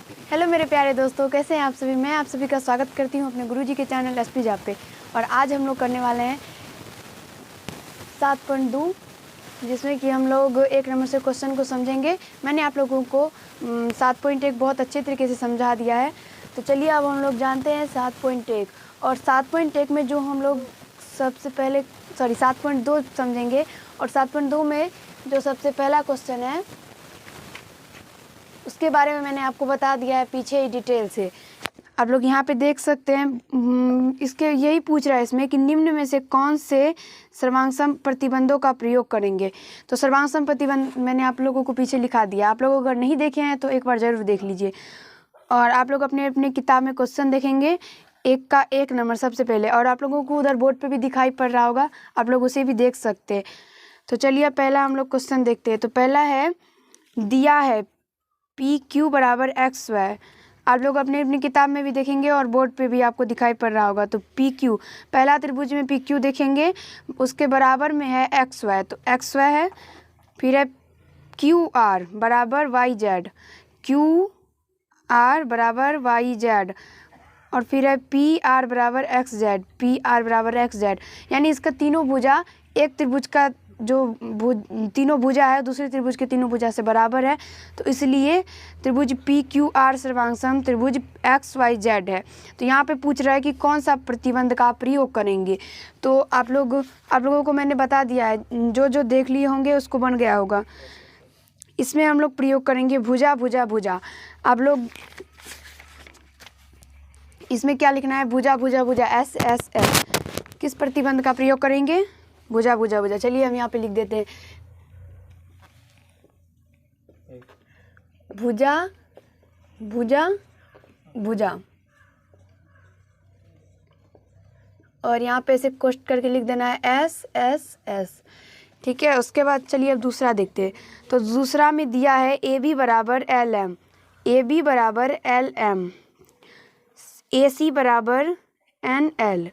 Hello मेरे प्यारे दोस्तों, कैसे हैं आप सभी। मैं आप सभी का स्वागत करती हूं अपने गुरुजी के चैनल एसपी जाप पे। और आज हम लोग करने वाले हैं 7.2, जिसमें कि हम लोग 1 नंबर से क्वेश्चन को समझेंगे। मैंने आप लोगों को 7.1 बहुत अच्छे तरीके से समझा दिया है। तो चलिए अब हम लोग जानते हैं 7.1। और 7.1 में जो हम लोग सबसे पहले 7.2 समझेंगे। और 7.2 में जो सबसे पहला क्वेश्चन है उसके बारे में मैंने आपको बता दिया है पीछे ही डिटेल से। आप लोग यहाँ पे देख सकते हैं, इसके यही पूछ रहा है इसमें कि निम्न में से कौन से सर्वांगसम प्रतिबंधों का प्रयोग करेंगे। तो सर्वांगसम प्रतिबंध मैंने आप लोगों को पीछे लिखा दिया। आप लोग अगर नहीं देखे हैं तो एक बार ज़रूर देख लीजिए। और आप लोग अपने अपने किताब में क्वेश्चन देखेंगे 1 का 1 नंबर सबसे पहले। और आप लोगों को उधर बोर्ड पे भी दिखाई पड़ रहा होगा, आप लोग उसे भी देख सकते हैं। तो चलिए पहला हम लोग क्वेश्चन देखते हैं। तो पहला है, दिया है पी क्यू बराबर एक्स वाई। आप लोग अपनी अपनी किताब में भी देखेंगे और बोर्ड पे भी आपको दिखाई पड़ रहा होगा। तो पी क्यू, पहला त्रिभुज में पी क्यू देखेंगे, उसके बराबर में है एक्स वाई। तो एक्स वाई है, फिर है क्यू आर बराबर वाई जेड, क्यू आर बराबर वाई जेड, और फिर है पी आर बराबर एक्स जेड, पी आर बराबर एक्स जेड। यानी इसका तीनों भुजा एक त्रिभुज का जो तीनों भुजा है दूसरे त्रिभुज के तीनों भुजा से बराबर है। तो इसलिए त्रिभुज पी क्यू आर सर्वांगसम त्रिभुज एक्स वाई जेड है। तो यहाँ पे पूछ रहा है कि कौन सा प्रतिबंध का प्रयोग करेंगे। तो आप लोगों को मैंने बता दिया है, जो जो देख लिए होंगे उसको बन गया होगा। इसमें हम लोग प्रयोग करेंगे भुजा भुजा भुजा। आप लोग इसमें क्या लिखना है, भुजा भुजा भुजा, एस एस एस। किस प्रतिबंध का प्रयोग करेंगे, भुजा भुजा भुजा। चलिए हम यहाँ पे लिख देते हैं भुजा भुजा भुजा, और यहाँ पे इसे कोष्ट करके लिख देना है एस एस एस। ठीक है, उसके बाद चलिए अब दूसरा देखते हैं। तो दूसरा में दिया है ए बी बराबर एल एम, ए बी बराबर एल एम, ए सी बराबर एन एल,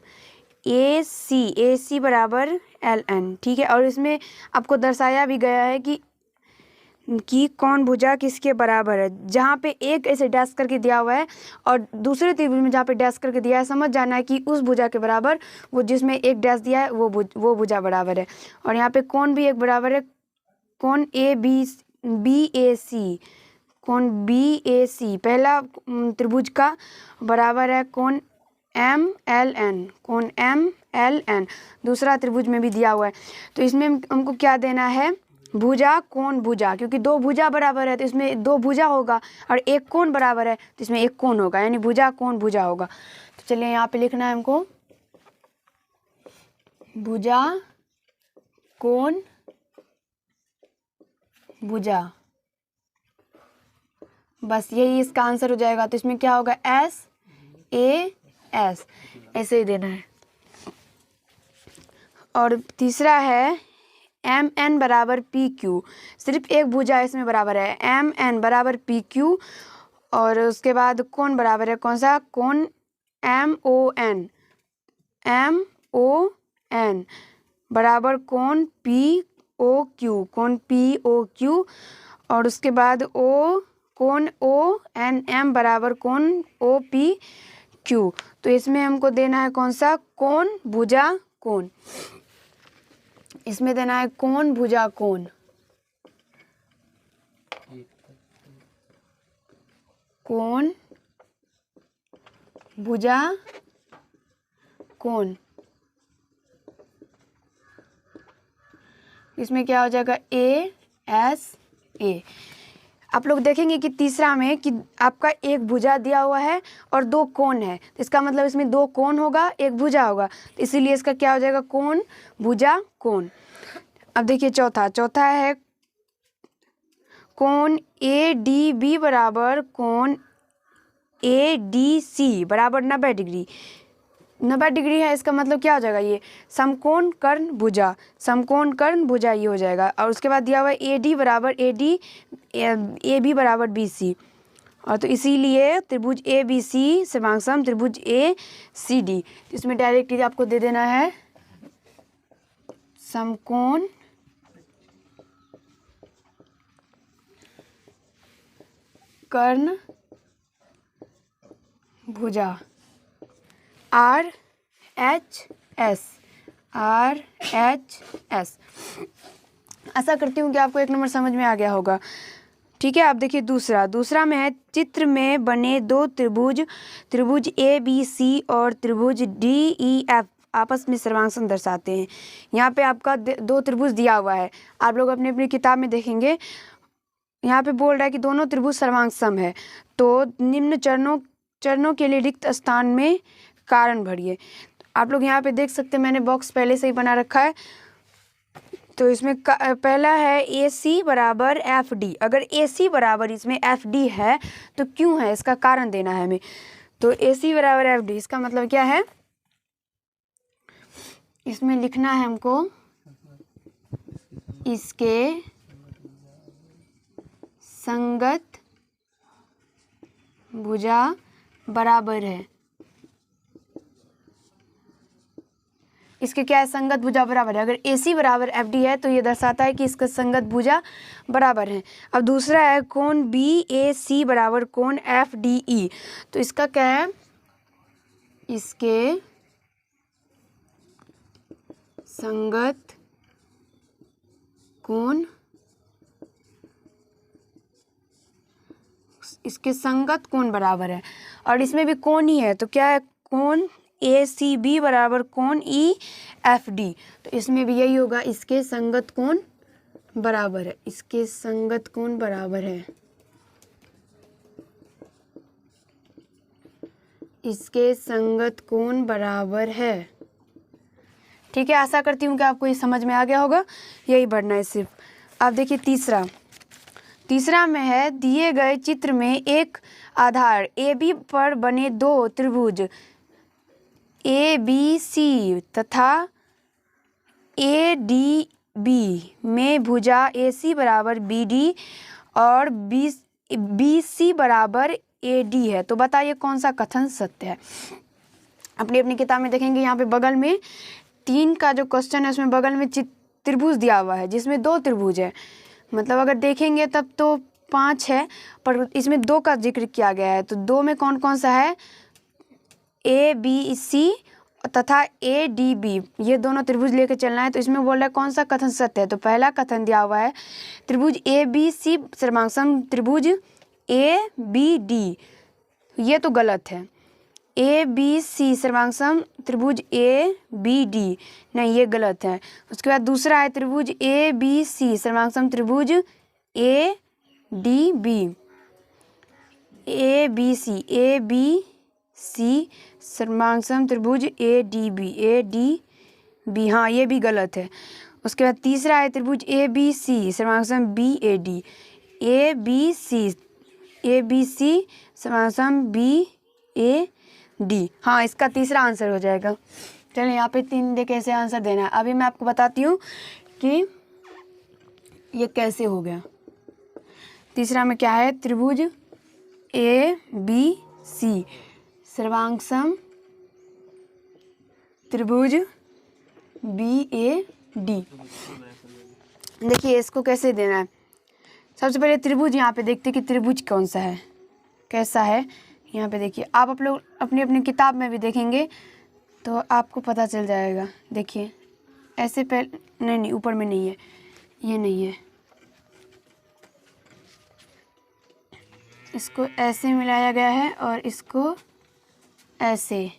ए सी बराबर एल एन। ठीक है, और इसमें आपको दर्शाया भी गया है कि कौन भुजा किसके बराबर है। जहाँ पे एक ऐसे डैश करके दिया हुआ है और दूसरे त्रिभुज में जहाँ पे डैश करके दिया है, समझ जाना है कि उस भुजा के बराबर वो जिसमें एक डैश दिया है वो भुजा बराबर है। और यहाँ पे कौन भी एक बराबर है, कौन ए बी ए सी, कौन बी ए सी पहला त्रिभुज का बराबर है कौन एम एल एन, कौन एम एल एन दूसरा त्रिभुज में भी दिया हुआ है। तो इसमें हमको क्या देना है, भुजा कोण भुजा, क्योंकि दो भुजा बराबर है तो इसमें दो भुजा होगा, और एक कोण बराबर है तो इसमें एक कोण होगा, यानी भुजा कोण भुजा होगा। तो चलिए यहाँ पे लिखना है हमको भुजा कोण भुजा, बस यही इसका आंसर हो जाएगा। तो इसमें क्या होगा, एस ए एस, ऐसे ही देना है। और तीसरा है एम एन बराबर पी क्यू, सिर्फ एक भुजा इसमें बराबर है, एम एन बराबर पी क्यू। और उसके बाद कौन बराबर है, कौन सा, कौन M O N, M O N बराबर कौन पी ओ क्यू, कौन पी ओ क्यू। और उसके बाद कौन ओ एन एम बराबर कौन ओ पी क्यू। तो इसमें हमको देना है कौन सा, कौन भुजा कौन। इसमें देना है कौन भुजा कौन, कौन भुजा कौन। इसमें क्या हो जाएगा, ए एस ए। आप लोग देखेंगे कि तीसरा में कि आपका एक भुजा दिया हुआ है और दो कोण है, तो इसका मतलब इसमें दो कोण होगा एक भुजा होगा, तो इसीलिए इसका क्या हो जाएगा, कोण भुजा कोण। अब देखिए चौथा है कोण ए डी बी बराबर कोण ए डी सी बराबर 90 डिग्री, 90 डिग्री है। इसका मतलब क्या हो जाएगा, ये समकोण कर्ण भुजा, समकोण कर्ण भुजा ये हो जाएगा। और उसके बाद दिया हुआ है ए डी बराबर ए बी बराबर बी सी, और तो इसीलिए त्रिभुज ए बी सी सर्वांगसम त्रिभुज ए सी डी। इसमें डायरेक्ट आपको दे देना है समकोण कर्ण भुजा RHS RHS। आशा करती हूँ कि आपको 1 नंबर समझ में आ गया होगा। ठीक है, अब देखिए दूसरा में है चित्र में बने दो त्रिभुज ABC और त्रिभुज DEF आपस में सर्वांग दर्शाते हैं। यहाँ पे आपका 2 त्रिभुज दिया हुआ है, आप लोग अपनी अपनी किताब में देखेंगे। यहाँ पे बोल रहा है कि दोनों त्रिभुज सर्वांग सम है, तो निम्न चरणों के लिए रिक्त स्थान में कारण भरिए। आप लोग यहाँ पे देख सकते हैं, मैंने बॉक्स पहले से ही बना रखा है। तो इसमें पहला है AC बराबर FD। अगर AC बराबर इसमें FD है तो क्यों है, इसका कारण देना है हमें। तो AC बराबर FD, इसका मतलब क्या है, इसमें लिखना है हमको इसके संगत भुजा बराबर है। इसके क्या है, संगत भुजा बराबर है। अगर AC बराबर FD है तो ये दर्शाता है कि इसका संगत भुजा बराबर है। अब दूसरा है कोण BAC बराबर कोण FDE। तो इसका क्या है, इसके संगत कोण बराबर है, और इसमें भी कोण ही है। तो क्या है, कोण ACB बराबर कोण EFD। तो इसमें भी यही होगा, इसके संगत कोण बराबर है, इसके संगत कोण बराबर है, इसके संगत कोण बराबर है। ठीक है, आशा करती हूँ कि आपको ये समझ में आ गया होगा, यही बढ़ना है सिर्फ। अब देखिए तीसरा में है दिए गए चित्र में एक आधार AB पर बने 2 त्रिभुज ABC तथा ADB में भुजा AC बराबर BD और BC बराबर AD है। तो बताइए कौन सा कथन सत्य है। अपनी अपनी किताब में देखेंगे, यहाँ पे बगल में 3 का जो क्वेश्चन है उसमें बगल में त्रिभुज दिया हुआ है, जिसमें 2 त्रिभुज है। मतलब अगर देखेंगे तब तो 5 है, पर इसमें 2 का जिक्र किया गया है। तो 2 में कौन कौन सा है, ABC तथा ADB, ये दोनों त्रिभुज लेकर चलना है। तो इसमें बोल रहा है कौन सा कथन सत्य है। तो पहला कथन दिया हुआ है त्रिभुज ABC सर्वांग सम त्रिभुज ABD, ये तो गलत है। ABC सर्वांग सम त्रिभुज ABD, नहीं ये गलत है। उसके बाद दूसरा है त्रिभुज ABC सर्वांग सम त्रिभुज ADB, ABC सर्वांग सम त्रिभुज ADB, हाँ ये भी गलत है। उसके बाद तीसरा है त्रिभुज ABC सर्वांग सम BAD, ABC सर्वांग सम BAD, हाँ इसका तीसरा आंसर हो जाएगा। चलिए यहाँ पे 3 दे कैसे आंसर देना है, अभी मैं आपको बताती हूँ कि ये कैसे हो गया। तीसरा में क्या है, त्रिभुज ABC सर्वांग सम त्रिभुज BAD। देखिए इसको कैसे देना है। सबसे पहले त्रिभुज यहाँ पे देखते कि त्रिभुज कौन सा है, कैसा है। यहाँ पे देखिए, आप लोग अपनी अपनी किताब में भी देखेंगे तो आपको पता चल जाएगा। देखिए ऐसे पहले नहीं ऊपर में नहीं है, ये नहीं है, इसको ऐसे मिलाया गया है और इसको ऐसे,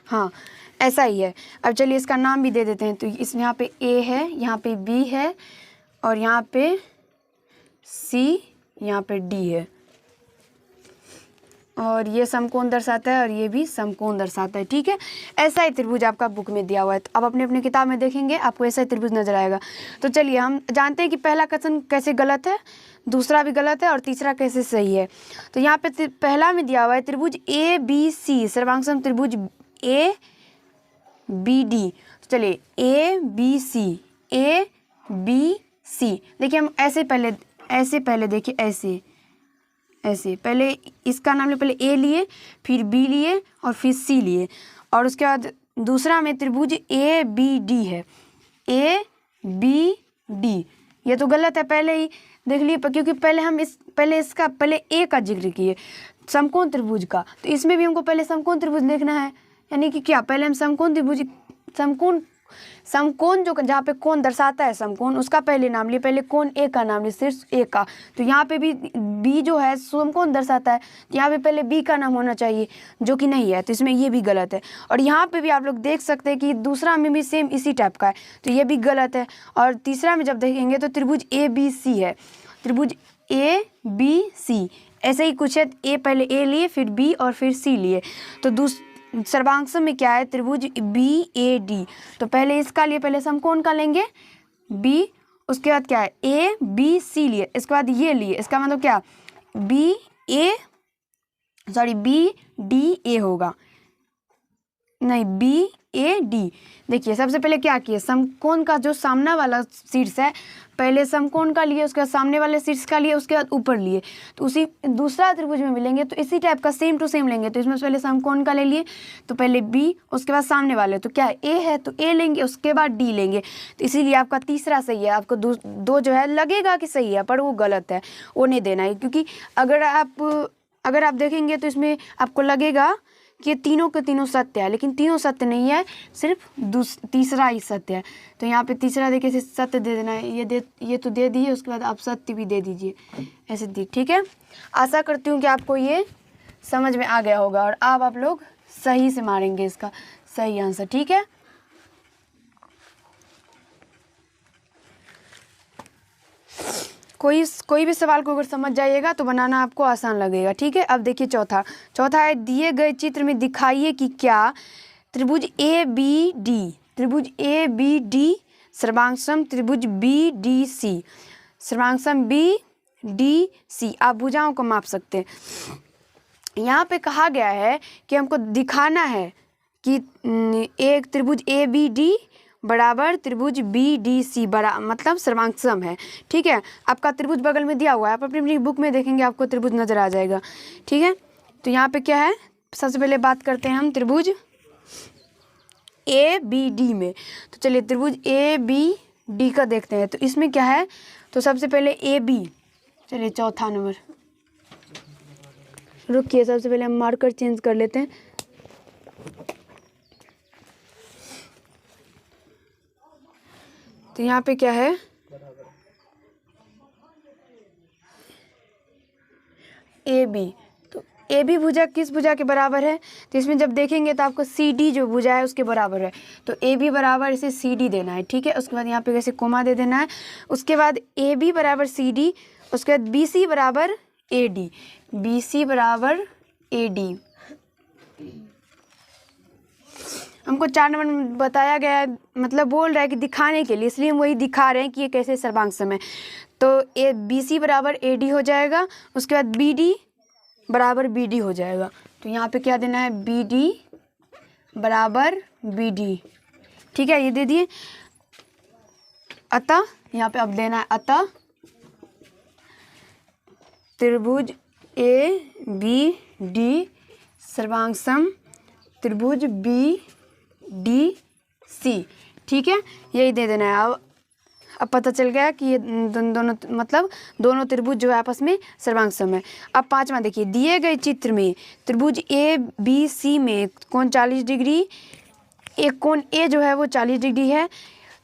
हाँ ऐसा ही है। अब चलिए इसका नाम भी दे देते हैं। तो इसमें यहाँ पे A है, यहाँ पे B है और यहाँ पे C, यहाँ पे D है, और ये समकोण दर्शाता है और ये भी समकोण दर्शाता है। ठीक है, ऐसा ही त्रिभुज आपका बुक में दिया हुआ है। तो आप अपने अपनी किताब में देखेंगे आपको ऐसा ही त्रिभुज नजर आएगा। तो चलिए हम जानते हैं कि पहला कथन कैसे गलत है, दूसरा भी गलत है और तीसरा कैसे सही है। तो यहाँ पे पहला में दिया हुआ है त्रिभुज ABC सर्वांग सम त्रिभुज ABD। तो चलिए ABC देखिए, हम ऐसे पहले देखिए, ऐसे पहले इसका नाम ले, पहले A लिए, फिर B लिए और फिर C लिए, और उसके बाद दूसरा में त्रिभुज ABD है, ABD ये तो गलत है, पहले ही देख लिए, क्योंकि पहले ए का जिक्र किए समकोण त्रिभुज का, तो इसमें भी हमको पहले समकोण त्रिभुज देखना है। यानी कि क्या, पहले हम समकोण त्रिभुज, समकोण जो जहाँ पे कोण दर्शाता है समकोण, उसका पहले नाम लिए, पहले कोण ए का नाम लिए, सिर्फ ए का। तो यहाँ पे भी बी जो है समकोण दर्शाता है, तो यहाँ पे पहले बी का नाम होना चाहिए, जो कि नहीं है, तो इसमें ये भी गलत है। और यहाँ पे भी आप लोग देख सकते हैं कि दूसरा में भी सेम इसी टाइप का है, तो ये भी गलत है। और तीसरा में जब देखेंगे तो त्रिभुज ए बी सी है, त्रिभुज ए बी सी ऐसे ही कुछ है, ए पहले ए लिए, फिर बी और फिर सी लिए। तो सर्वांशम में क्या है, त्रिभुज बी ए डी, तो पहले इसका लिए, पहले समकोण का लेंगे बी, उसके बाद क्या है ए बी सी लिए, इसके बाद ये लिए, इसका मतलब क्या बी डी ए होगा, नहीं बी ए डी। देखिए सबसे पहले क्या किए, समकोण का जो सामना वाला शीर्ष है, पहले समकोण का लिए, उसके बाद सामने वाले शीर्ष का लिए, उसके बाद ऊपर लिए, तो उसी दूसरा त्रिभुज में मिलेंगे तो इसी टाइप का सेम टू सेम लेंगे। तो इसमें पहले समकोण का ले लिए, तो पहले बी, उसके बाद सामने वाले, तो क्या ए है तो ए लेंगे, उसके बाद डी लेंगे, तो इसीलिए आपका तीसरा सही है। आपको दो जो है लगेगा कि सही है, पर वो गलत है, वो नहीं देना है, क्योंकि अगर आप देखेंगे तो इसमें आपको लगेगा कि तीनों के तीनों सत्य है, लेकिन तीनों सत्य नहीं है, सिर्फ तीसरा ही सत्य है। तो यहाँ पे तीसरा देखिए इसे सत्य दे देना है, ये तो दे दिए, उसके बाद आप सत्य भी दे दीजिए, ऐसे दी, ठीक है। आशा करती हूँ कि आपको ये समझ में आ गया होगा, और अब आप लोग सही से मारेंगे इसका सही आंसर, ठीक है। कोई भी सवाल को अगर समझ जाइएगा तो बनाना आपको आसान लगेगा, ठीक है। अब देखिए चौथा है, दिए गए चित्र में दिखाइए कि क्या त्रिभुज ए बी डी सर्वांगसम त्रिभुज बी डी सी, सर्वांगसम बी डी सी। आप भुजाओं को माप सकते हैं। यहाँ पे कहा गया है कि हमको दिखाना है कि एक त्रिभुज ए बी डी बराबर त्रिभुज बी डी सी बड़ा मतलब सर्वांगसम है, ठीक है। आपका त्रिभुज बगल में दिया हुआ है, आप अपनी बुक में देखेंगे आपको त्रिभुज नजर आ जाएगा, ठीक है। तो यहाँ पे क्या है, सबसे पहले बात करते हैं हम त्रिभुज ए बी डी में। तो चलिए त्रिभुज ए बी डी का देखते हैं। तो इसमें क्या है, तो सबसे पहले ए बी, चलिए चौथा नंबर, रुकिए सबसे पहले हम मार्कर चेंज कर लेते हैं। तो यहाँ पे क्या है, ए बी, तो ए बी भुजा किस भुजा के बराबर है, तो इसमें जब देखेंगे तो आपको सी डी जो भुजा है उसके बराबर है। तो ए बी बराबर इसे सी डी देना है, ठीक है। उसके बाद यहाँ पे कैसे कोमा दे देना है, उसके बाद ए बी बराबर सी डी, उसके बाद बी सी बराबर ए डी, बी सी बराबर ए डी। हमको 4 नंबर में बताया गया है, मतलब बोल रहा है कि दिखाने के लिए, इसलिए हम वही दिखा रहे हैं कि ये कैसे सर्वांगसम है। तो ए बी सी बराबर ए डी हो जाएगा, उसके बाद बी डी बराबर बी डी हो जाएगा। तो यहाँ पे क्या देना है, बी डी बराबर बी डी, ठीक है, ये दे दिए। अतः यहाँ पे अब देना है, अतः त्रिभुज ए बी डी सर्वांगसम त्रिभुज बी डी सी, ठीक है, यही दे देना है। अब पता चल गया कि ये दोनों त्रिभुज जो है आपस में सर्वांगसम है। अब पांचवा देखिए, दिए गए चित्र में त्रिभुज ए बी सी में कोण 40 डिग्री, एक कोण ए जो है वो 40 डिग्री है।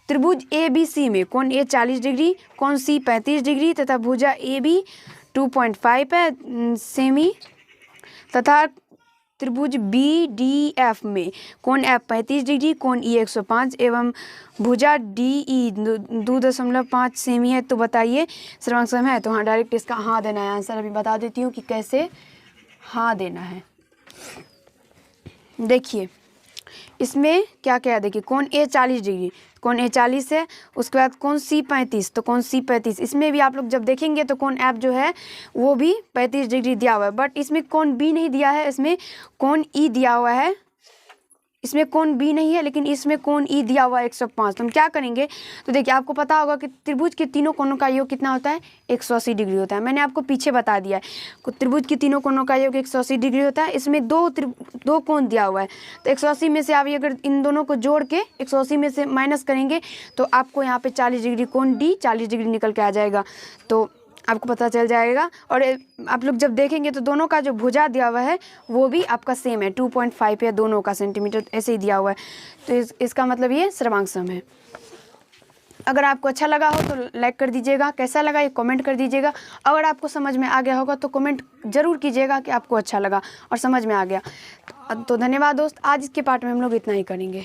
त्रिभुज ए बी सी में कोण ए 40 डिग्री, कोण सी 35 डिग्री तथा भुजा ए बी 2.5 है सेमी, तथा त्रिभुज बी डी एफ में कोण एफ 35 डिग्री, कोण ई 105 एवं भुजा डी ई 2.5 सेमी है। तो बताइए सर्वांगसम है। तो हाँ, डायरेक्ट इसका हाँ देना है आंसर। अभी बता देती हूँ कि कैसे हाँ देना है। देखिए इसमें क्या क्या है, देखिए कोण ए 40 डिग्री, कोण ए 40 है, उसके बाद कोण सी 35, तो कोण सी 35, इसमें भी आप लोग जब देखेंगे तो कोण एफ जो है वो भी 35 डिग्री दिया हुआ है, बट इसमें कोण बी नहीं दिया है, इसमें कोण ई दिया हुआ है इसमें कोण बी नहीं है, लेकिन इसमें कोण ई दिया हुआ है 105। तो हम क्या करेंगे, तो देखिए आपको पता होगा कि त्रिभुज के तीनों कोणों का योग कितना होता है, 180 डिग्री होता है। मैंने आपको पीछे बता दिया है, त्रिभुज के तीनों कोणों का योग 180 डिग्री होता है। इसमें दो कोण दिया हुआ है, तो 180 में से आप अगर इन दोनों को जोड़ के 180 में से माइनस करेंगे तो आपको यहाँ पे 40 डिग्री कोण डी 40 डिग्री निकल के आ जाएगा, तो आपको पता चल जाएगा। और आप लोग जब देखेंगे तो दोनों का जो भुजा दिया हुआ है वो भी आपका सेम है, 2.5 है दोनों का सेंटीमीटर ऐसे ही दिया हुआ है। तो इसका मतलब ये सर्वांग सम है। अगर आपको अच्छा लगा हो तो लाइक कर दीजिएगा, कैसा लगा ये कमेंट कर दीजिएगा। अगर आपको समझ में आ गया होगा तो कमेंट ज़रूर कीजिएगा कि आपको अच्छा लगा और समझ में आ गया। तो धन्यवाद दोस्त, आज इसके पार्ट में हम लोग इतना ही करेंगे।